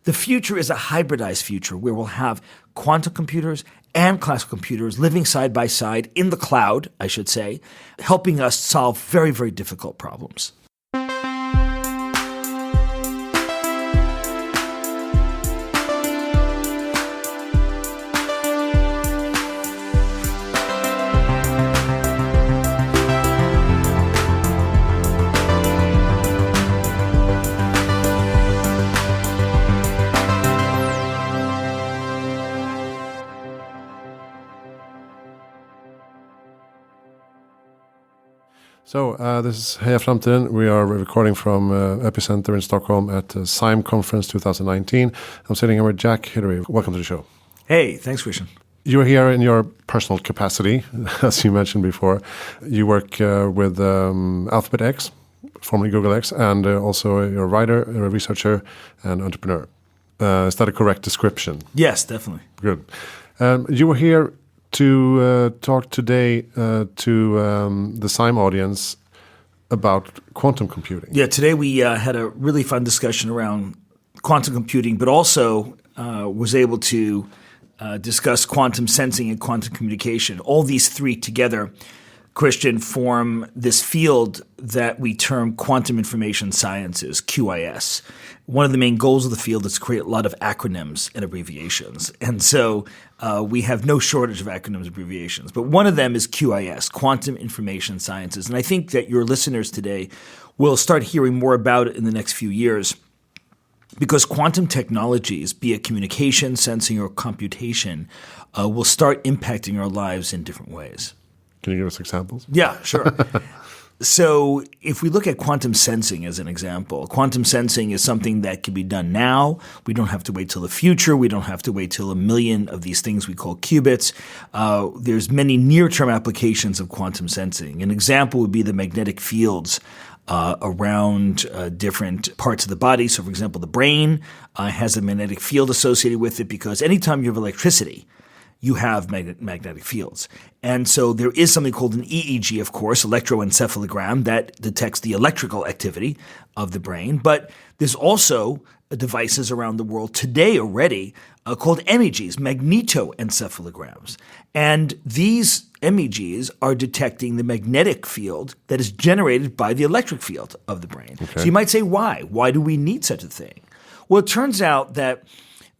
The future is a hybridized future where we'll have quantum computers and classical computers living side by side in the cloud, I should say, helping us solve very, very difficult problems. So this is Heja Framtiden. We are recording from Epicenter in Stockholm at SIME Conference 2019. I'm sitting here with Jack Hidary. Welcome to the show. Hey, thanks, Christian. You're here in your personal capacity, as you mentioned before. You work with Alphabet X, formerly Google X, and also you're a writer, a researcher, and entrepreneur. Is that a correct description? Yes, definitely. Good. You were here to talk today to the SIME audience about quantum computing. Yeah, today we had a really fun discussion around quantum computing, but also was able to discuss quantum sensing and quantum communication. All these three together, Christian, form this field that we term quantum information sciences, QIS. One of the main goals of the field is to create a lot of acronyms and abbreviations. And so we have no shortage of acronyms and abbreviations. But one of them is QIS, Quantum Information Sciences. And I think that your listeners today will start hearing more about it in the next few years, because quantum technologies, be it communication, sensing, or computation, will start impacting our lives in different ways. Can you give us examples? Yeah, sure. So if we look at quantum sensing as an example, quantum sensing is something that can be done now. We don't have to wait till the future. We don't have to wait till a million of these things we call qubits. There's many near-term applications of quantum sensing. An example would be the magnetic fields around different parts of the body. So, for example, the brain has a magnetic field associated with it because anytime you have electricity, you have magnetic fields. And so there is something called an EEG, of course, electroencephalogram, that detects the electrical activity of the brain. But there's also devices around the world today already called MEGs, magnetoencephalograms. And these MEGs are detecting the magnetic field that is generated by the electric field of the brain. Okay. So you might say, why? Why do we need such a thing? Well, it turns out that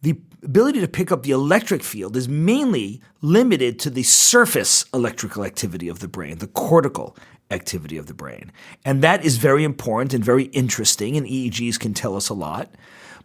the ability to pick up the electric field is mainly limited to the surface electrical activity of the brain, the cortical activity of the brain. And that is very important and very interesting, and EEGs can tell us a lot.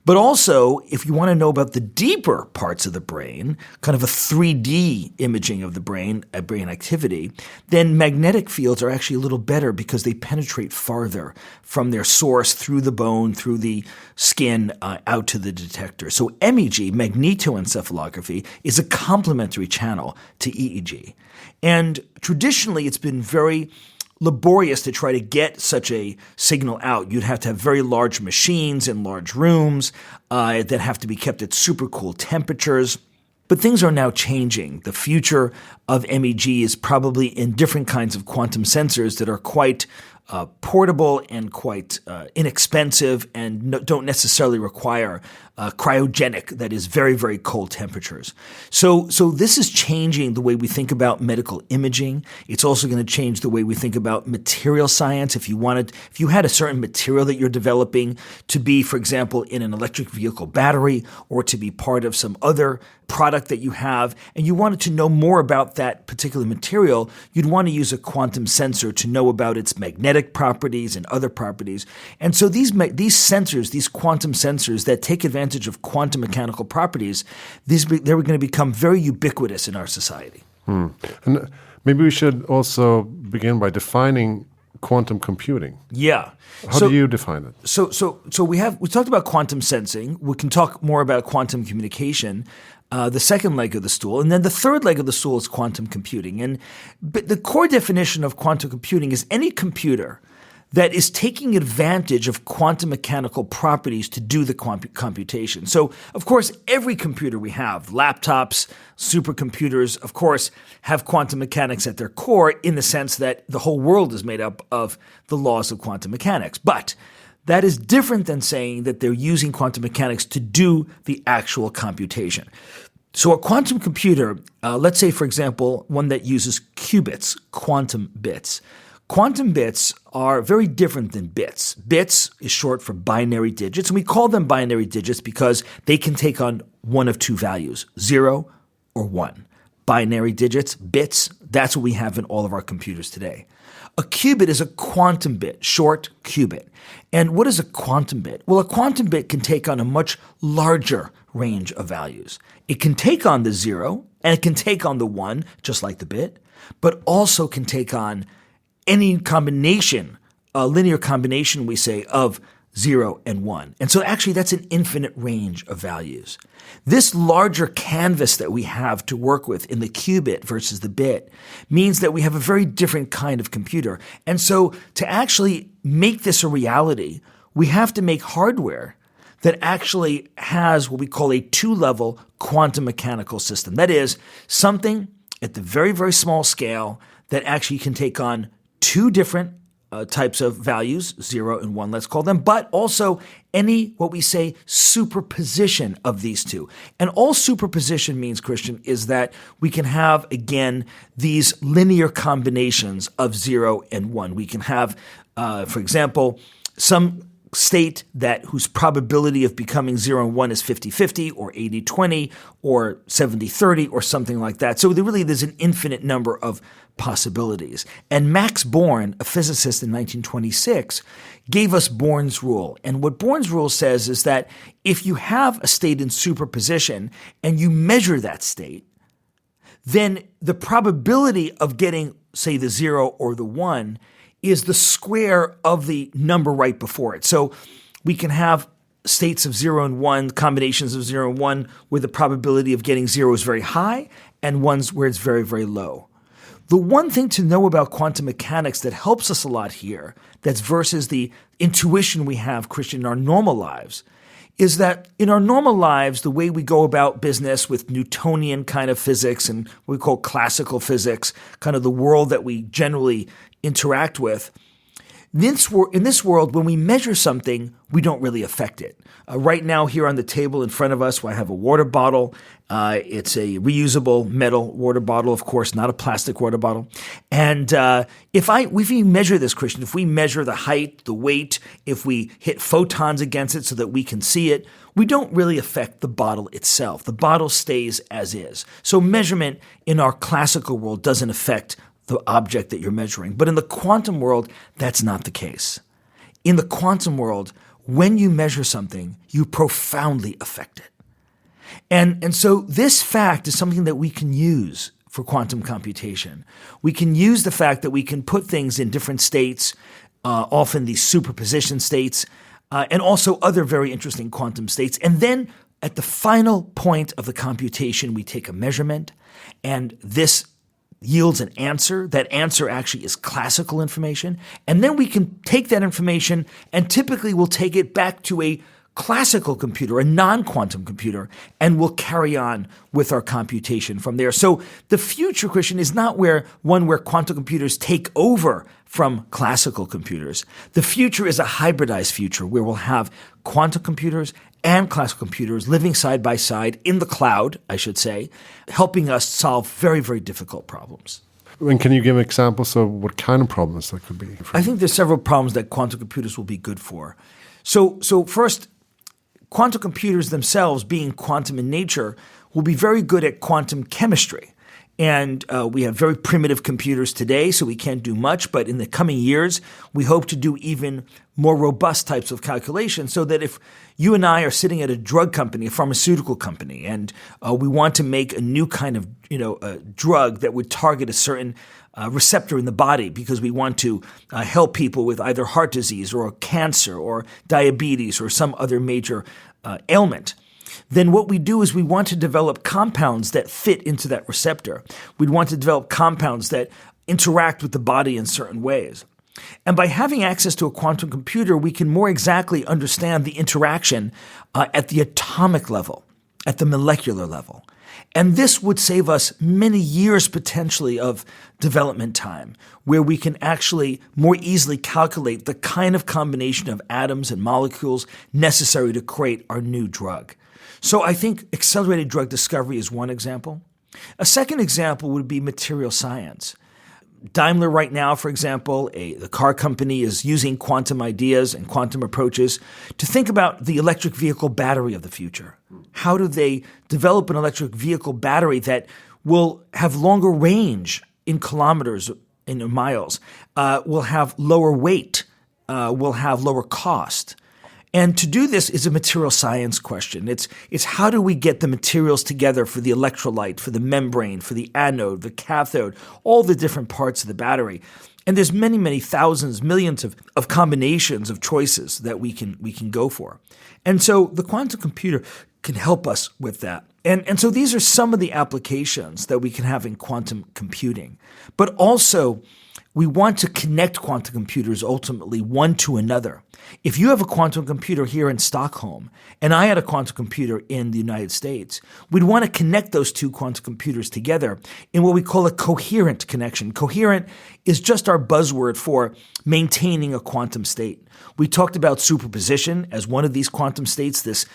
But also, if you want to know about the deeper parts of the brain, kind of a 3D imaging of the brain activity, then magnetic fields are actually a little better because they penetrate farther from their source through the bone, through the skin, out to the detector. So MEG, magnetoencephalography, is a complementary channel to EEG. And traditionally, it's been very laborious to try to get such a signal out. You'd have to have very large machines in large rooms that have to be kept at super cool temperatures. But things are now changing. The future of MEG is probably in different kinds of quantum sensors that are quite portable and quite inexpensive and don't necessarily require cryogenic, that is very, very cold temperatures. So this is changing the way we think about medical imaging. It's also going to change the way we think about material science. If you had a certain material that you're developing to be, for example, in an electric vehicle battery or to be part of some other product that you have, and you wanted to know more about that particular material, you'd want to use a quantum sensor to know about its magnetic properties and other properties. And so these sensors, these quantum sensors that take advantage of quantum mechanical properties, they're going to become very ubiquitous in our society. And maybe we should also begin by defining quantum computing. Yeah. How do you define it? So we talked about quantum sensing. We can talk more about quantum communication, the second leg of the stool. And then the third leg of the stool is quantum computing. But the core definition of quantum computing is any computer that is taking advantage of quantum mechanical properties to do the computation. So, of course, every computer we have, laptops, supercomputers, of course, have quantum mechanics at their core in the sense that the whole world is made up of the laws of quantum mechanics. But that is different than saying that they're using quantum mechanics to do the actual computation. So a quantum computer, let's say, for example, one that uses qubits, quantum bits. Quantum bits are very different than bits. Bits is short for binary digits, and we call them binary digits because they can take on one of two values, 0 or 1. Binary digits, bits, that's what we have in all of our computers today. A qubit is a quantum bit, short qubit. And what is a quantum bit? Well, a quantum bit can take on a much larger range of values. It can take on the 0, and it can take on the 1, just like the bit, but also can take on any combination, a linear combination, we say, of 0 and 1. And so actually that's an infinite range of values. This larger canvas that we have to work with in the qubit versus the bit means that we have a very different kind of computer. And so to actually make this a reality, we have to make hardware that actually has what we call a two-level quantum mechanical system. That is, something at the very, very small scale that actually can take on two different types of values, 0 and 1, let's call them, but also any, what we say, superposition of these two. And all superposition means, Christian, is that we can have, again, these linear combinations of 0 and 1. We can have, for example, some state that whose probability of becoming 0 and 1 is 50-50 or 80-20 or 70-30 or something like that. So there's an infinite number of possibilities. And Max Born, a physicist in 1926, gave us Born's rule. And what Born's rule says is that if you have a state in superposition and you measure that state, then the probability of getting, say, the 0 or the 1 is the square of the number right before it. So we can have states of 0 and 1, combinations of 0 and 1, where the probability of getting 0 is very high and ones where it's very, very low. The one thing to know about quantum mechanics that helps us a lot here, that's versus the intuition we have, Christian, in our normal lives, is that in our normal lives, the way we go about business with Newtonian kind of physics and what we call classical physics, kind of the world that we generally interact with, in this world, when we measure something, we don't really affect it. Right now, here on the table in front of us, I have a water bottle. It's a reusable metal water bottle, of course, not a plastic water bottle. And if we measure this, Christian, if we measure the height, the weight, if we hit photons against it so that we can see it, we don't really affect the bottle itself. The bottle stays as is. So measurement in our classical world doesn't affect the object that you're measuring. But in the quantum world, that's not the case. In the quantum world, when you measure something, you profoundly affect it. And so this fact is something that we can use for quantum computation. We can use the fact that we can put things in different states, often these superposition states, and also other very interesting quantum states. And then at the final point of the computation, we take a measurement, and this yields an answer. That answer actually is classical information. And then we can take that information and typically we'll take it back to a classical computer, a non-quantum computer, and we'll carry on with our computation from there. So the future, Christian, is not where quantum computers take over from classical computers. The future is a hybridized future where we'll have quantum computers and classical computers living side by side in the cloud, I should say, helping us solve very, very difficult problems. And can you give examples of what kind of problems that could be? I think there's several problems that quantum computers will be good for. So first, quantum computers themselves, being quantum in nature, will be very good at quantum chemistry. And we have very primitive computers today, so we can't do much. But in the coming years, we hope to do even more robust types of calculations so that if you and I are sitting at a drug company, a pharmaceutical company, and we want to make a new kind of a drug that would target a certain receptor in the body because we want to help people with either heart disease or cancer or diabetes or some other major ailment, then what we do is we want to develop compounds that fit into that receptor. We'd want to develop compounds that interact with the body in certain ways. And by having access to a quantum computer, we can more exactly understand the interaction at the atomic level. at the molecular level. And this would save us many years potentially of development time, where we can actually more easily calculate the kind of combination of atoms and molecules necessary to create our new drug. So I think accelerated drug discovery is one example. A second example would be material science. Daimler right now, for example, the car company, is using quantum ideas and quantum approaches to think about the electric vehicle battery of the future. How do they develop an electric vehicle battery that will have longer range in kilometers, in miles, will have lower weight, will have lower cost? And to do this is a material science question. It's how do we get the materials together for the electrolyte, for the membrane, for the anode, the cathode, all the different parts of the battery. And there's many, many thousands, millions of combinations of choices that we can go for. And so the quantum computer can help us with that. And so these are some of the applications that we can have in quantum computing. But also, we want to connect quantum computers ultimately one to another. If you have a quantum computer here in Stockholm, and I had a quantum computer in the United States, we'd want to connect those two quantum computers together in what we call a coherent connection. Coherent is just our buzzword for maintaining a quantum state. We talked about superposition as one of these quantum states, this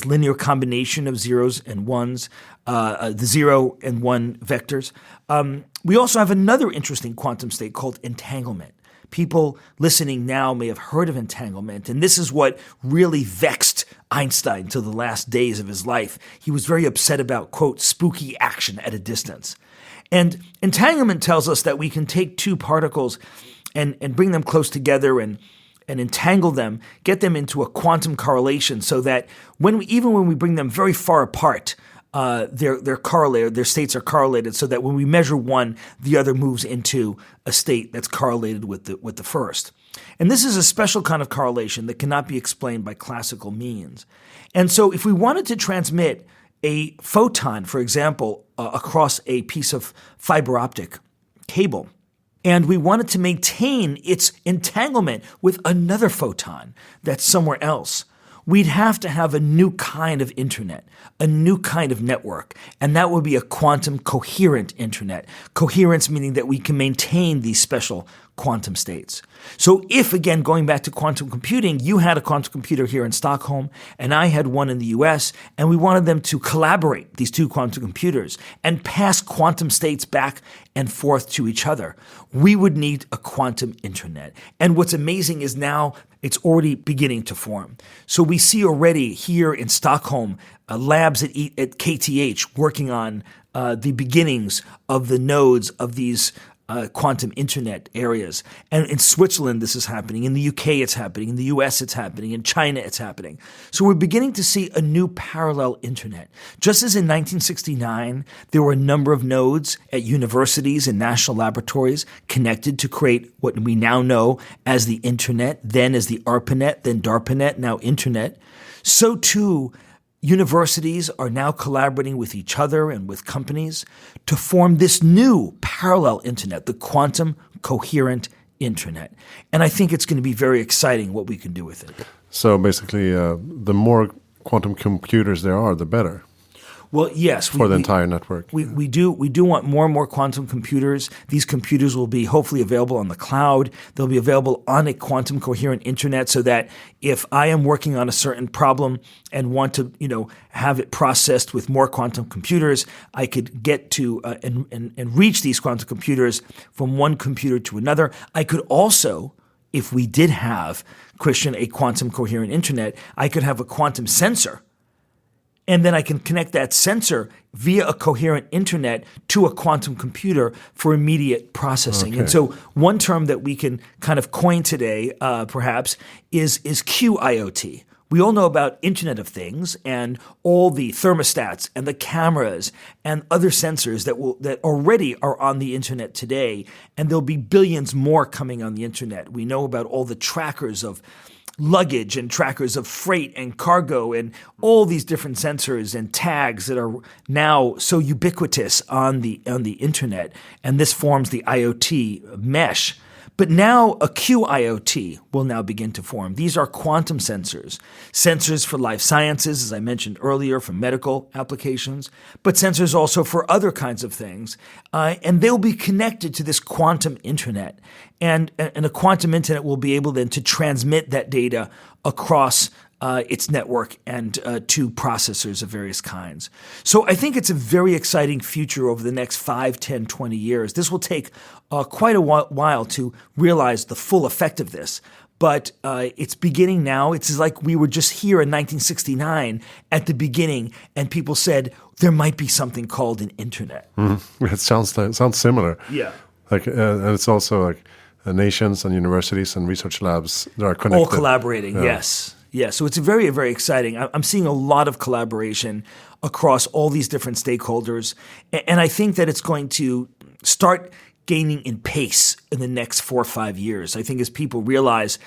linear combination of zeros and ones, the 0 and 1 vectors. We also have another interesting quantum state called entanglement. People listening now may have heard of entanglement, and this is what really vexed Einstein till the last days of his life. He was very upset about, quote, spooky action at a distance. And entanglement tells us that we can take two particles and bring them close together and entangle them, get them into a quantum correlation so that even when we bring them very far apart, they're correlated, their states are correlated so that when we measure one, the other moves into a state that's correlated with the first. And this is a special kind of correlation that cannot be explained by classical means. And so if we wanted to transmit a photon, for example, across a piece of fiber optic cable, and we wanted to maintain its entanglement with another photon that's somewhere else, we'd have to have a new kind of internet, a new kind of network, and that would be a quantum coherent internet. Coherence meaning that we can maintain these special quantum states. So if, again, going back to quantum computing, you had a quantum computer here in Stockholm, and I had one in the US, and we wanted them to collaborate, these two quantum computers, and pass quantum states back and forth to each other, we would need a quantum internet. And what's amazing is now it's already beginning to form. So we see already here in Stockholm, labs at KTH working on the beginnings of the nodes of these quantum internet areas. And in Switzerland, this is happening. In the UK, it's happening. In the US, it's happening. In China, it's happening. So we're beginning to see a new parallel internet. Just as in 1969, there were a number of nodes at universities and national laboratories connected to create what we now know as the internet, then as the ARPANET, then DARPANET, now internet. So too, universities are now collaborating with each other and with companies to form this new parallel internet, the quantum coherent internet. And I think it's going to be very exciting what we can do with it. So basically, the more quantum computers there are, the better. Well, yes. For the entire network. We do want more and more quantum computers. These computers will be hopefully available on the cloud. They'll be available on a quantum coherent internet so that if I am working on a certain problem and want to, have it processed with more quantum computers, I could get to and reach these quantum computers from one computer to another. I could also, if we did have, Christian, a quantum coherent internet, I could have a quantum sensor. And then I can connect that sensor via a coherent internet to a quantum computer for immediate processing. Okay. And so one term that we can kind of coin today, perhaps, is QIoT. We all know about Internet of Things and all the thermostats and the cameras and other sensors that already are on the internet today, and there'll be billions more coming on the internet. We know about all the trackers of luggage and trackers of freight and cargo and all these different sensors and tags that are now so ubiquitous on the internet. And this forms the IoT mesh. But now a QIoT will now begin to form. These are quantum sensors. Sensors for life sciences, as I mentioned earlier, for medical applications, but sensors also for other kinds of things. And they'll be connected to this quantum internet. And a quantum internet will be able then to transmit that data across its network and to processors of various kinds. So I think it's a very exciting future over the next 5, 10, 20 years. This will take quite a while to realize the full effect of this. But it's beginning now. It's like we were just here in 1969 at the beginning, and people said there might be something called an internet. Mm-hmm. It sounds similar. Yeah. And it's also like nations and universities and research labs that are connected. All collaborating, yes. Yeah, so it's very, very exciting. I'm seeing a lot of collaboration across all these different stakeholders, and I think that it's going to start gaining in pace in the next 4 or 5 years. I think as people realize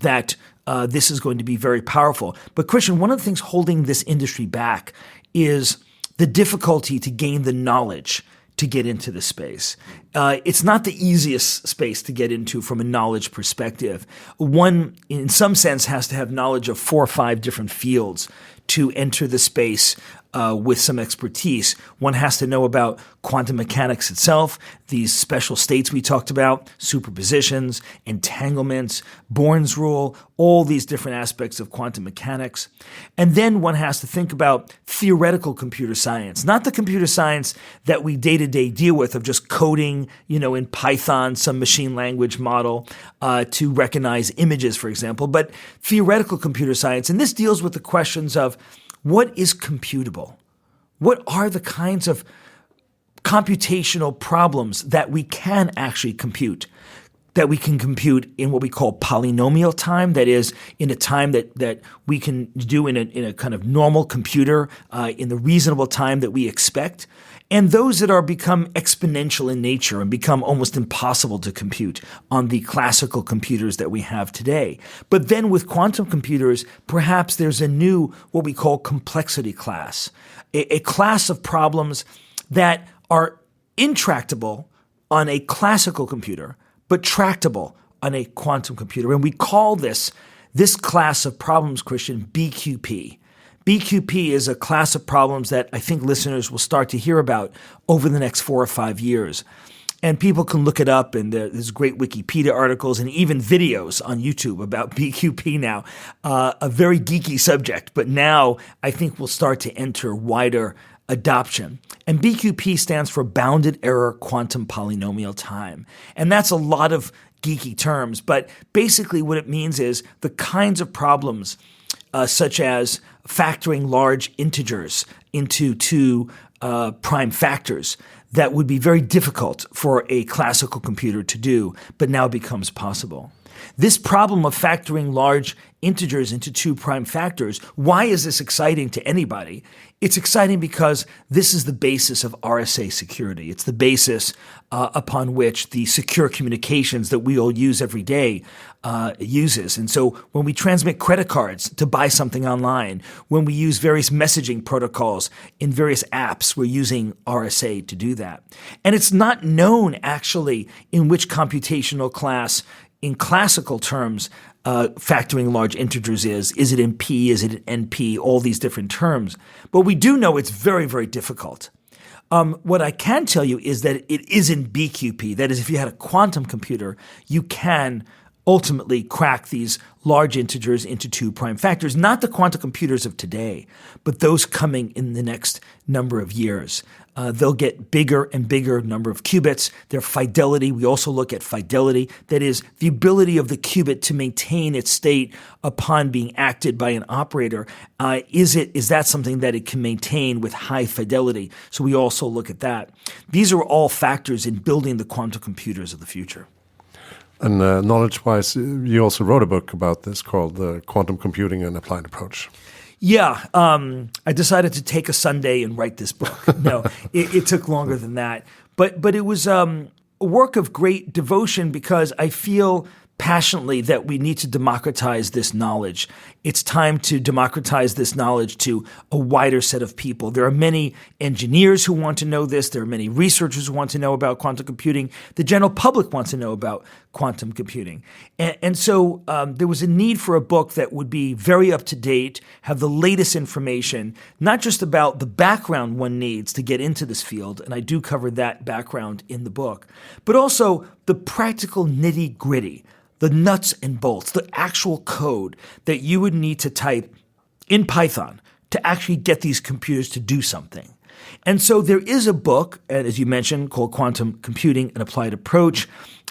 that this is going to be very powerful. But Christian, one of the things holding this industry back is the difficulty to gain the knowledge to get into the space. It's not the easiest space to get into from a knowledge perspective. One, in some sense, has to have knowledge of 4 or 5 different fields to enter the space with some expertise. One has to know about quantum mechanics itself, these special states we talked about, superpositions, entanglements, Born's rule, all these different aspects of quantum mechanics. And then one has to think about theoretical computer science, not the computer science that we day-to-day deal with of just coding, in Python, some machine language model to recognize images, for example, but theoretical computer science. And this deals with the questions of what is computable? What are the kinds of computational problems that we can actually compute? That we can compute in what we call polynomial time, that is, in a time that we can do in a kind of normal computer, in the reasonable time that we expect, and those that are become exponential in nature and become almost impossible to compute on the classical computers that we have today. But then with quantum computers, perhaps there's a new, what we call complexity class, a class of problems that are intractable on a classical computer, but tractable on a quantum computer. And we call this class of problems, Christian, BQP. BQP is a class of problems that I think listeners will start to hear about over the next 4 or 5 years. And people can look it up, and there's great Wikipedia articles and even videos on YouTube about BQP now. A very geeky subject, but now I think we'll start to enter wider adoption. And BQP stands for Bounded Error Quantum Polynomial Time. And that's a lot of geeky terms, but basically what it means is the kinds of problems such as factoring large integers into 2 prime factors that would be very difficult for a classical computer to do, but now becomes possible. This problem of factoring large integers into 2 prime factors, why is this exciting to anybody? It's exciting because this is the basis of RSA security. It's the basis upon which the secure communications that we all use every day uses. And so when we transmit credit cards to buy something online, when we use various messaging protocols in various apps, we're using RSA to do that. And it's not known actually in which computational class, in classical terms, factoring large integers is. Is it in P? Is it in NP? All these different terms. But we do know it's very, very difficult. What I can tell you is that it is in BQP. That is, if you had a quantum computer, you can ultimately crack these large integers into 2 prime factors, not the quantum computers of today, but those coming in the next number of years. They'll get bigger and bigger number of qubits. Their fidelity, we also look at fidelity, that is the ability of the qubit to maintain its state upon being acted by an operator. Is that something that it can maintain with high fidelity? So we also look at that. These are all factors in building the quantum computers of the future. And knowledge-wise, you also wrote a book about this called Quantum Computing and Applied Approach. Yeah, I decided to take a Sunday and write this book. No, it took longer than that. But it was a work of great devotion because I feel passionately that we need to democratize this knowledge. It's time to democratize this knowledge to a wider set of people. There are many engineers who want to know this. There are many researchers who want to know about quantum computing. The general public wants to know about quantum computing. And so there was a need for a book that would be very up to date, have the latest information, not just about the background one needs to get into this field, and I do cover that background in the book, but also the practical nitty gritty, the nuts and bolts, the actual code that you would need to type in Python to actually get these computers to do something. And so there is a book, as you mentioned, called Quantum Computing, An Applied Approach,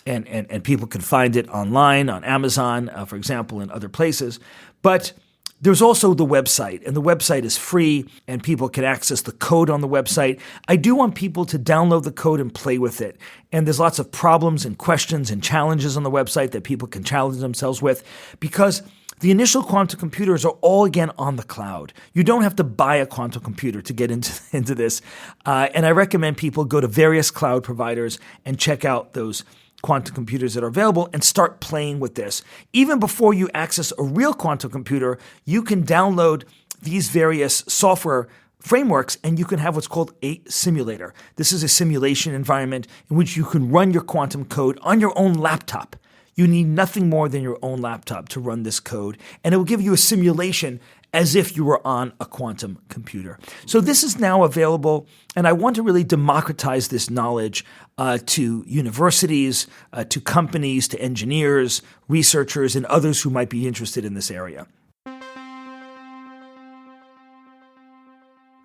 and people can find it online, on Amazon, for example, and other places. But there's also the website, and the website is free, and people can access the code on the website. I do want people to download the code and play with it. And there's lots of problems and questions and challenges on the website that people can challenge themselves with, because the initial quantum computers are all, again, on the cloud. You don't have to buy a quantum computer to get into this. And I recommend people go to various cloud providers and check out those quantum computers that are available and start playing with this. Even before you access a real quantum computer, you can download these various software frameworks and you can have what's called a simulator. This is a simulation environment in which you can run your quantum code on your own laptop. You need nothing more than your own laptop to run this code, and it will give you a simulation as if you were on a quantum computer. So this is now available, and I want to really democratize this knowledge to universities, to companies, to engineers, researchers, and others who might be interested in this area.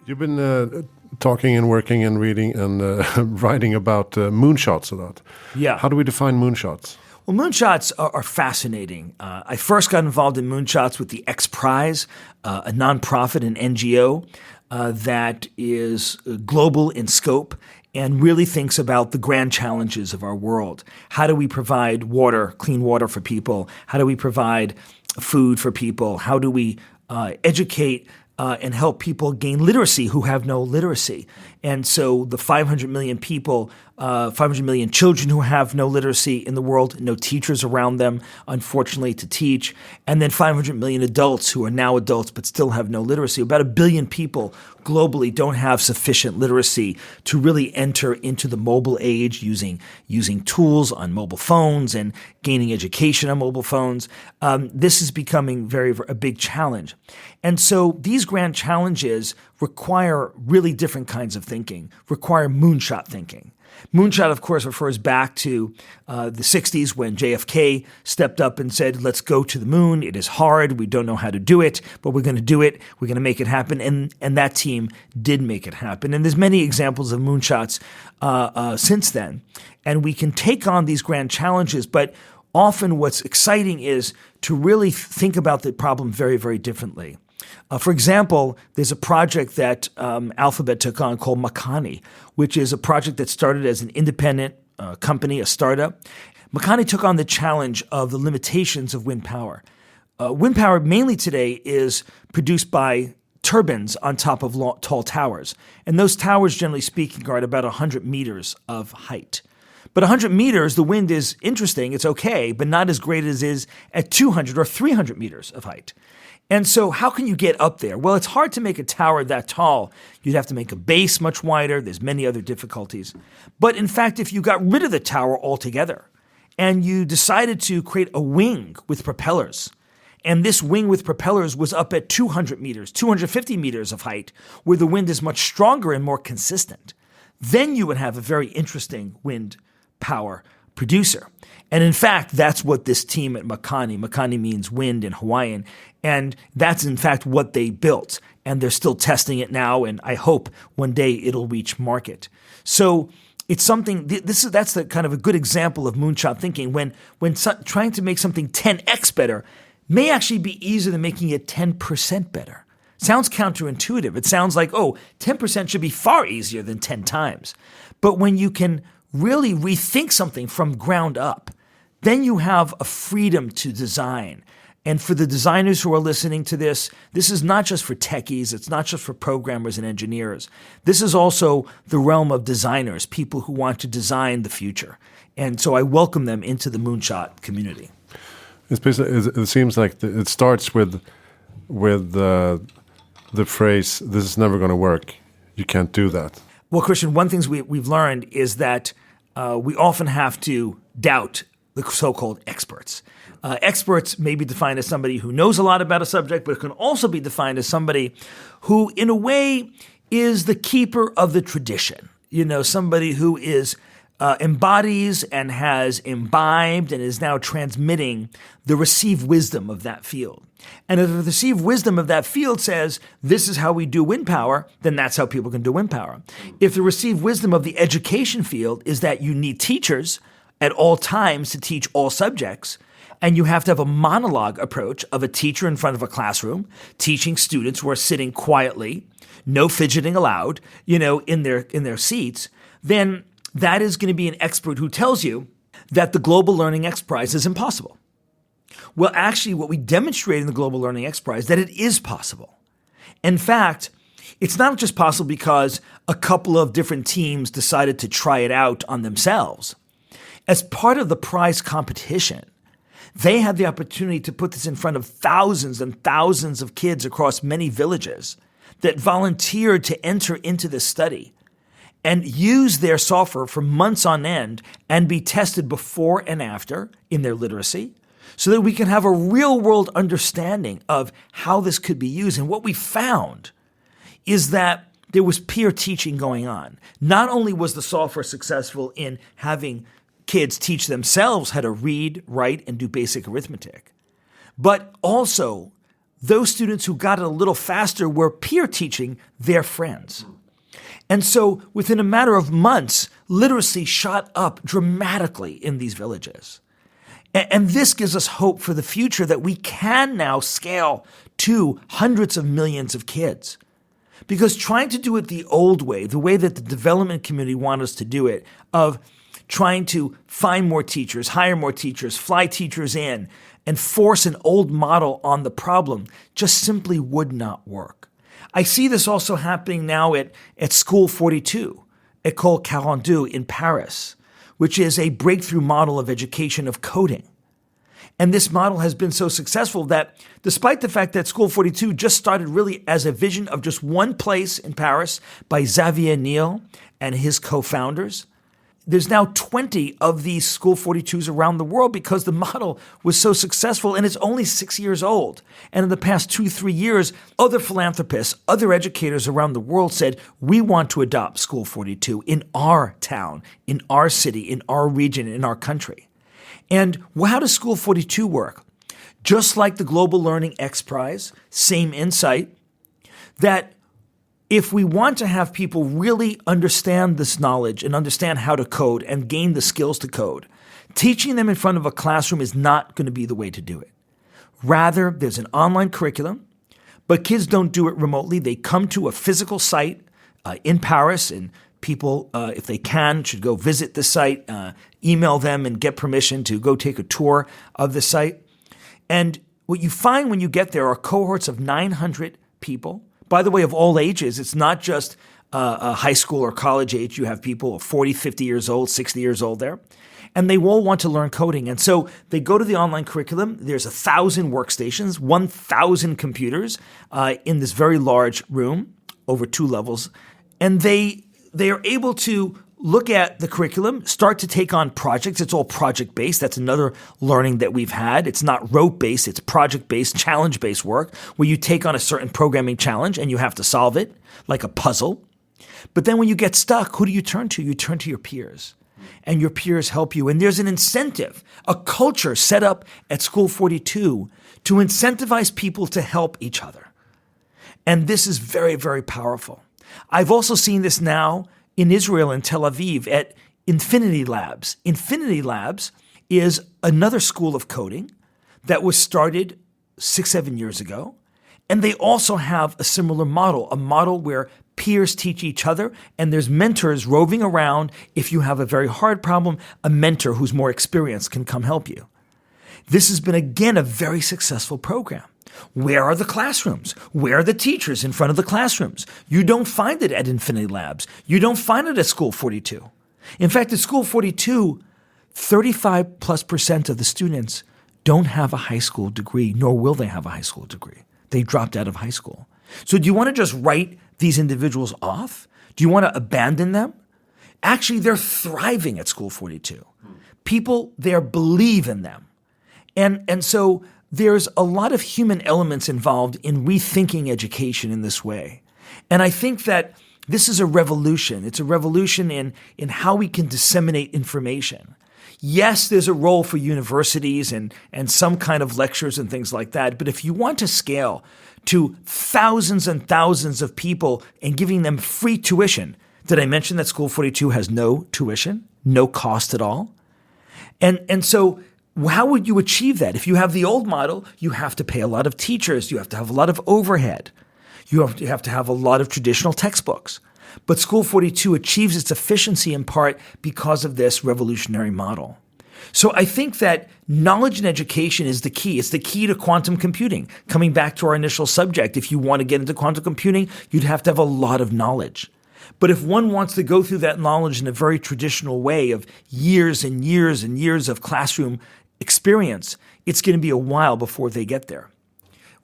You've been talking and working and reading and writing about moonshots a lot. Yeah. How do we define moonshots? Well, moonshots are fascinating. I first got involved in moonshots with the X Prize, a nonprofit, an NGO that is global in scope and really thinks about the grand challenges of our world. How do we provide water, clean water for people? How do we provide food for people? How do we educate and help people gain literacy who have no literacy? And so the 500 million people, 500 million children who have no literacy in the world, no teachers around them, unfortunately, to teach, and then 500 million adults who are now adults but still have no literacy. About 1 billion people globally don't have sufficient literacy to really enter into the mobile age using tools on mobile phones and gaining education on mobile phones. This is becoming a big challenge. And so these grand challenges require really different kinds of thinking, require moonshot thinking. Moonshot, of course, refers back to the 60s when JFK stepped up and said, let's go to the moon. It is hard. We don't know how to do it, but we're going to do it. We're going to make it happen. And that team did make it happen. And there's many examples of moonshots since then. And we can take on these grand challenges, but often what's exciting is to really think about the problem very, very differently. For example, there's a project that Alphabet took on called Makani, which is a project that started as an independent company, a startup. Makani took on the challenge of the limitations of wind power. Wind power mainly today is produced by turbines on top of tall towers. And those towers, generally speaking, are at about 100 meters of height. But 100 meters, the wind is interesting, it's okay, but not as great as it is at 200 or 300 meters of height. And so how can you get up there? Well, it's hard to make a tower that tall. You'd have to make a base much wider. There's many other difficulties. But in fact, if you got rid of the tower altogether and you decided to create a wing with propellers, and this wing with propellers was up at 200 meters, 250 meters of height, where the wind is much stronger and more consistent, then you would have a very interesting wind power producer. And in fact, that's what this team at Makani means wind in Hawaiian, and that's in fact what they built. And they're still testing it now, and I hope one day it'll reach market. So it's something, that's the kind of a good example of moonshot thinking, when trying to make something 10x better may actually be easier than making it 10% better. Sounds counterintuitive. It sounds like, 10% should be far easier than 10 times. But when you can really rethink something from ground up, then you have a freedom to design. And for the designers who are listening to this is not just for techies, it's not just for programmers and engineers. This is also the realm of designers, people who want to design the future. And so I welcome them into the moonshot community. It's basically, it seems like it starts with the phrase, this is never going to work. You can't do that. Well, Christian, one thing we've learned is that we often have to doubt the so-called experts. Experts may be defined as somebody who knows a lot about a subject, but it can also be defined as somebody who, in a way, is the keeper of the tradition. Somebody who embodies and has imbibed and is now transmitting the received wisdom of that field. And if the received wisdom of that field says, this is how we do wind power, then that's how people can do wind power. If the received wisdom of the education field is that you need teachers at all times to teach all subjects, and you have to have a monologue approach of a teacher in front of a classroom, teaching students who are sitting quietly, no fidgeting allowed, in their seats, then that is going to be an expert who tells you that the Global Learning X Prize is impossible. Well, actually, what we demonstrate in the Global Learning X Prize is that it is possible. In fact, it's not just possible because a couple of different teams decided to try it out on themselves. As part of the prize competition, they had the opportunity to put this in front of thousands and thousands of kids across many villages that volunteered to enter into this study and use their software for months on end and be tested before and after in their literacy so that we can have a real-world understanding of how this could be used. And what we found is that there was peer teaching going on. Not only was the software successful in having kids teach themselves how to read, write, and do basic arithmetic, but also those students who got it a little faster were peer teaching their friends. And so within a matter of months, literacy shot up dramatically in these villages. And this gives us hope for the future that we can now scale to hundreds of millions of kids. Because trying to do it the old way, the way that the development community want us to do it, of trying to find more teachers, hire more teachers, fly teachers in, and force an old model on the problem, just simply would not work. I see this also happening now at School 42, École 42 in Paris, which is a breakthrough model of education of coding. And this model has been so successful that despite the fact that School 42 just started really as a vision of just one place in Paris by Xavier Niel and his co-founders, there's now 20 of these School 42s around the world because the model was so successful, and it's only 6 years old. And in the past 2-3 years, other philanthropists, other educators around the world said, we want to adopt School 42 in our town, in our city, in our region, in our country. And how does School 42 work? Just like the Global Learning X Prize, same insight, that if we want to have people really understand this knowledge and understand how to code and gain the skills to code, teaching them in front of a classroom is not going to be the way to do it. Rather, there's an online curriculum, but kids don't do it remotely. They come to a physical site in Paris, and people, if they can, should go visit the site, email them and get permission to go take a tour of the site. And what you find when you get there are cohorts of 900 people. By the way, of all ages. It's not just a high school or college age. You have people of 40, 50 years old, 60 years old there. And they all want to learn coding. And so they go to the online curriculum. There's 1,000 workstations, 1,000 computers in this very large room over 2 levels. And they are able to look at the curriculum, start to take on projects. It's all project-based. That's another learning that we've had. It's not rote-based. It's project-based, challenge-based work where you take on a certain programming challenge and you have to solve it like a puzzle. But then when you get stuck, who do you turn to? You turn to your peers. And your peers help you. And there's an incentive, a culture set up at School 42 to incentivize people to help each other. And this is very, very powerful. I've also seen this now in Israel and Tel Aviv at Infinity Labs. Infinity Labs is another school of coding that was started 6-7 years ago. And they also have a similar model, a model where peers teach each other and there's mentors roving around. If you have a very hard problem, a mentor who's more experienced can come help you. This has been, again, a very successful program. Where are the classrooms? Where are the teachers in front of the classrooms? You don't find it at Infinity Labs. You don't find it at School 42. In fact, at School 42, 35+% of the students don't have a high school degree, nor will they have a high school degree. They dropped out of high school. So do you want to just write these individuals off? Do you want to abandon them? Actually, they're thriving at School 42 people there believe in them. And so there's a lot of human elements involved in rethinking education in this way. And I think that this is a revolution. It's a revolution in how we can disseminate information. Yes, there's a role for universities and some kind of lectures and things like that. But if you want to scale to thousands and thousands of people and giving them free tuition, did I mention that School 42 has no tuition, no cost at all? And so how would you achieve that? If you have the old model, you have to pay a lot of teachers. You have to have a lot of overhead. You have to have a lot of traditional textbooks. But School 42 achieves its efficiency in part because of this revolutionary model. So I think that knowledge and education is the key. It's the key to quantum computing. Coming back to our initial subject, if you want to get into quantum computing, you'd have to have a lot of knowledge. But if one wants to go through that knowledge in a very traditional way of years and years and years of classroom experience, it's going to be a while before they get there.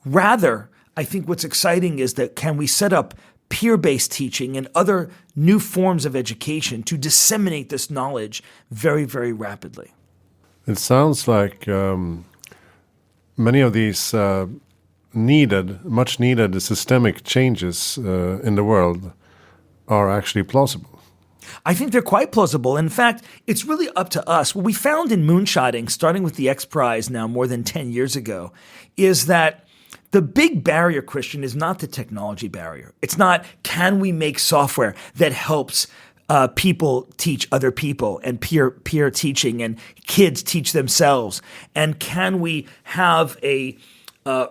Rather, I think what's exciting is that can we set up peer-based teaching and other new forms of education to disseminate this knowledge very, very rapidly. It sounds like many of these much needed systemic changes in the world are actually plausible. I think they're quite plausible. In fact, it's really up to us. What we found in moonshotting, starting with the X Prize now more than 10 years ago, is that the big barrier, Christian, is not the technology barrier. It's not, can we make software that helps people teach other people and peer teaching and kids teach themselves? And can we have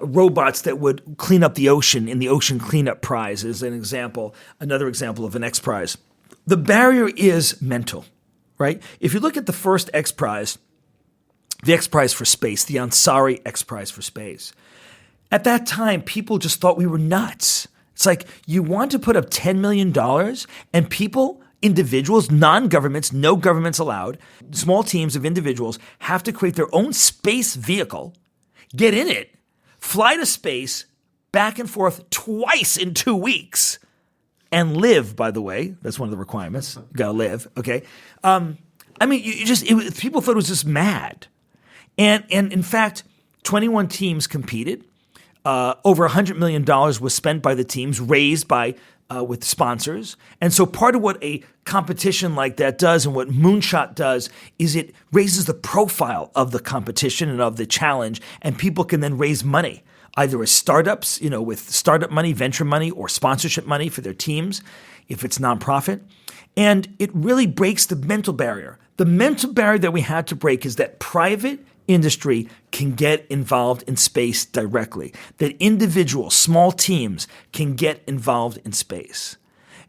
robots that would clean up the ocean in the Ocean Cleanup Prize as an example, another example of an X Prize. The barrier is mental, right? If you look at the first X Prize, the X Prize for Space, the Ansari X Prize for Space, at that time, people just thought we were nuts. It's like, you want to put up $10 million and people, individuals, non-governments, no governments allowed, small teams of individuals have to create their own space vehicle, get in it, fly to space, back and forth twice in 2 weeks, and live, by the way. That's one of the requirements. You gotta live, okay? People thought it was just mad. And in fact, 21 teams competed. Over $100 million was spent by the teams, raised by with sponsors. And so part of what a competition like that does and what Moonshot does is it raises the profile of the competition and of the challenge, and people can then raise money, either as startups, with startup money, venture money, or sponsorship money for their teams, if it's nonprofit. And it really breaks the mental barrier. The mental barrier that we had to break is that private industry can get involved in space directly, that individuals, small teams can get involved in space.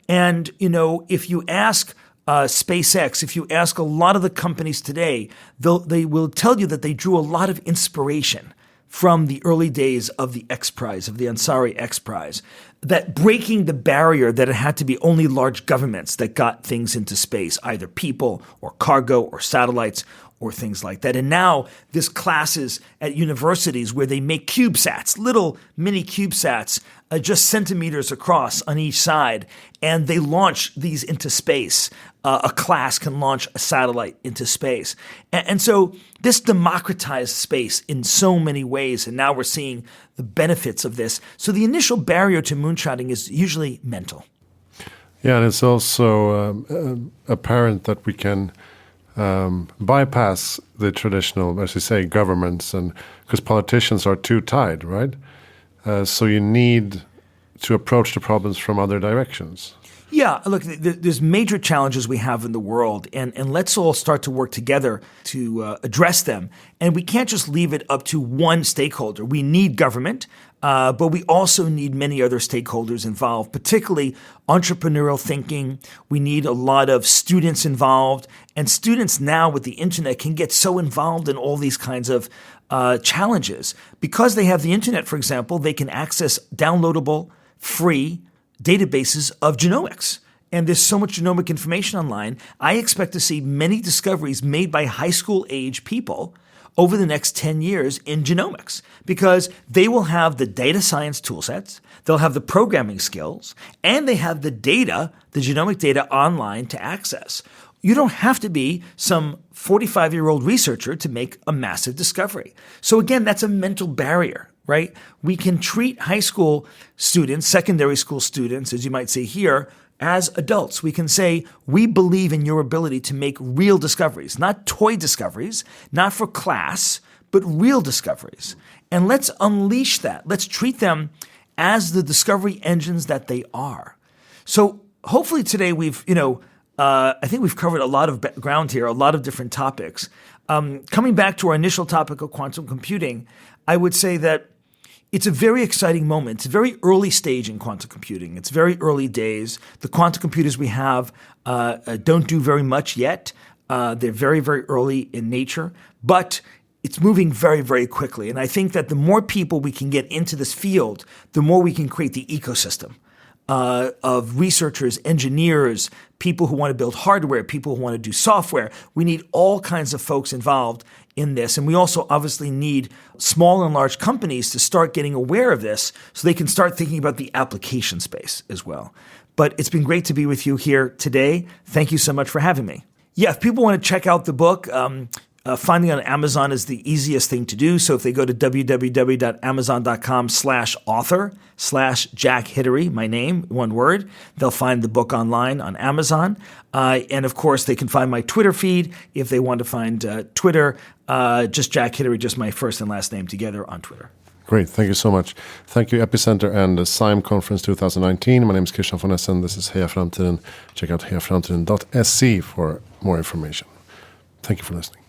And, if you ask SpaceX, if you ask a lot of the companies today, they will tell you that they drew a lot of inspiration from the early days of the X Prize, of the Ansari X Prize, that breaking the barrier that it had to be only large governments that got things into space, either people or cargo or satellites or things like that. And now there's classes at universities where they make CubeSats, little mini CubeSats, just centimeters across on each side, and they launch these into space. A class can launch a satellite into space. And so this democratized space in so many ways, and now we're seeing the benefits of this. So the initial barrier to moonshotting is usually mental. Yeah, and it's also apparent that we can bypass the traditional, as you say, governments, and because politicians are too tied, right? So you need to approach the problems from other directions. Yeah, look, there's major challenges we have in the world, and let's all start to work together to address them. And we can't just leave it up to one stakeholder. We need government, but we also need many other stakeholders involved, particularly entrepreneurial thinking. We need a lot of students involved, and students now with the internet can get so involved in all these kinds of challenges. Because they have the internet, for example, they can access downloadable, free databases of genomics. And there's so much genomic information online. I expect to see many discoveries made by high school age people over the next 10 years in genomics, because they will have the data science tool sets, they'll have the programming skills, and they have the data, the genomic data online to access. You don't have to be some 45-year-old researcher to make a massive discovery. So again, that's a mental barrier, right? We can treat high school students, secondary school students, as you might say here, as adults. We can say, we believe in your ability to make real discoveries, not toy discoveries, not for class, but real discoveries. And let's unleash that. Let's treat them as the discovery engines that they are. So hopefully today we've, I think we've covered a lot of ground here, a lot of different topics. Coming back to our initial topic of quantum computing, I would say that it's a very exciting moment. It's a very early stage in quantum computing. It's very early days. The quantum computers we have don't do very much yet. They're very, very early in nature, but it's moving very, very quickly. And I think that the more people we can get into this field, the more we can create the ecosystem of researchers, engineers, people who want to build hardware, people who want to do software. We need all kinds of folks involved in this. And we also obviously need small and large companies to start getting aware of this so they can start thinking about the application space as well. But it's been great to be with you here today. Thank you so much for having me. Yeah, if people want to check out the book, finding it on Amazon is the easiest thing to do. So if they go to www.amazon.com/author/Jack Hidary, my name, one word, they'll find the book online on Amazon. And of course, they can find my Twitter feed. If they want to find Twitter, just Jack Hidary, just my first and last name together on Twitter. Great. Thank you so much. Thank you, Epicenter and the SIME Conference 2019. My name is Christian von Essen. This is Heja Framtiden. Check out hejaframtiden.se for more information. Thank you for listening.